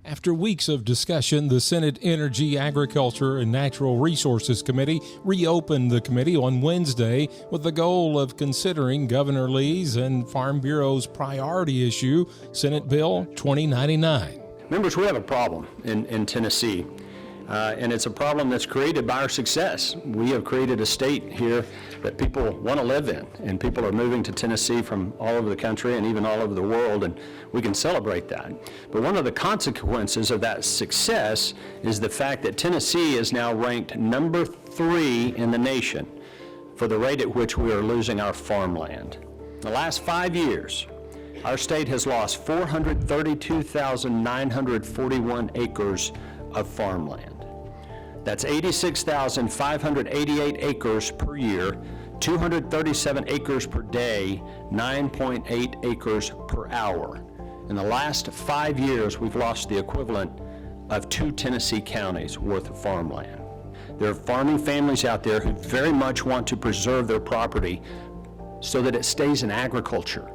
After weeks of discussion, the Senate Energy, Agriculture, and Natural Resources Committee reopened the committee on Wednesday with the goal of considering Governor Lee's and Farm Bureau's priority issue, Senate Bill 2099. Members, we have a problem in Tennessee, and it's a problem that's created by our success. We have created a state here that people want to live in, and people are moving to Tennessee from all over the country and even all over the world, and we can celebrate that. But one of the consequences of that success is the fact that Tennessee is now ranked number 3 in the nation for the rate at which we are losing our farmland. In the last 5 years, our state has lost 432,941 acres of farmland. That's 86,588 acres per year, 237 acres per day, 9.8 acres per hour. In the last 5 years, we've lost the equivalent of 2 Tennessee counties worth of farmland. There are farming families out there who very much want to preserve their property so that it stays in agriculture,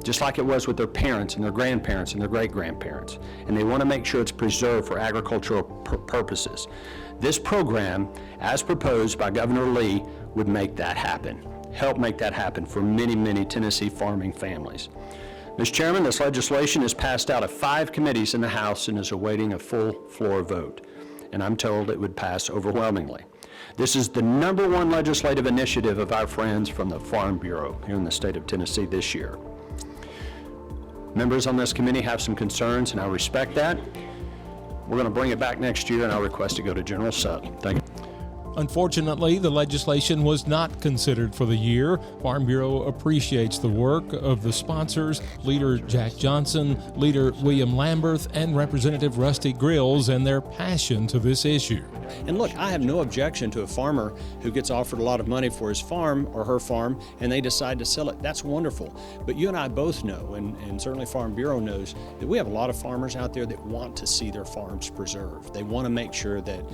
just like it was with their parents and their grandparents and their great-grandparents. And they want to make sure it's preserved for agricultural purposes. This program, as proposed by Governor Lee, would make that happen, help make that happen for many, many Tennessee farming families. Mr. Chairman, this legislation is passed out of 5 committees in the House and is awaiting a full floor vote. And I'm told it would pass overwhelmingly. This is the #1 legislative initiative of our friends from the Farm Bureau here in the state of Tennessee this year. Members on this committee have some concerns, and I respect that. We're going to bring it back next year, and I'll request to go to General Sub. Thank you. Unfortunately, the legislation was not considered for the year. Farm Bureau appreciates the work of the sponsors, Leader Jack Johnson, Leader William Lamberth, and Representative Rusty Grills, and their passion to this issue. And look, I have no objection to a farmer who gets offered a lot of money for his farm or her farm and they decide to sell it. That's wonderful. But you and I both know, and certainly Farm Bureau knows, that we have a lot of farmers out there that want to see their farms preserved. They want to make sure that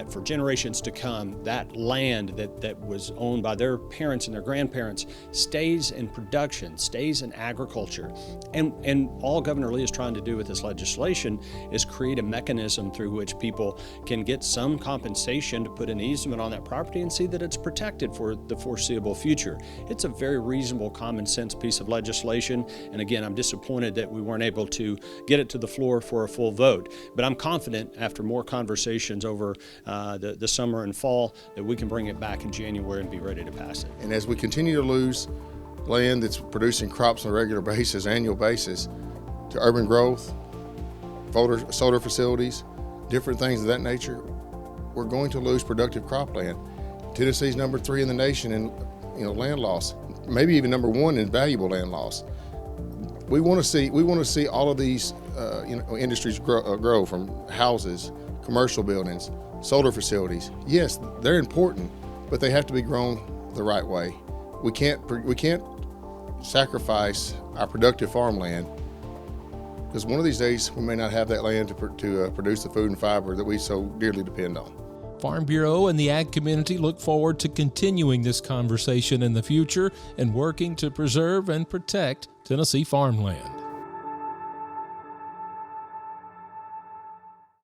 for generations to come, that land that was owned by their parents and their grandparents stays in production, stays in agriculture. And all Governor Lee is trying to do with this legislation is create a mechanism through which people can get some compensation to put an easement on that property and see that it's protected for the foreseeable future. It's a very reasonable, common sense piece of legislation. And again, I'm disappointed that we weren't able to get it to the floor for a full vote. But I'm confident after more conversations over the summer and fall that we can bring it back in January and be ready to pass it. And as we continue to lose land that's producing crops on a regular basis, annual basis, to urban growth, solar facilities, different things of that nature, we're going to lose productive cropland. Tennessee's number 3 in the nation in land loss, maybe even number 1 in valuable land loss. We want to see all of these industries grow from houses, commercial buildings, solar facilities. Yes, they're important, but they have to be grown the right way. We can't sacrifice our productive farmland, because one of these days we may not have that land to produce the food and fiber that we so dearly depend on. Farm Bureau and the ag community look forward to continuing this conversation in the future and working to preserve and protect Tennessee farmland.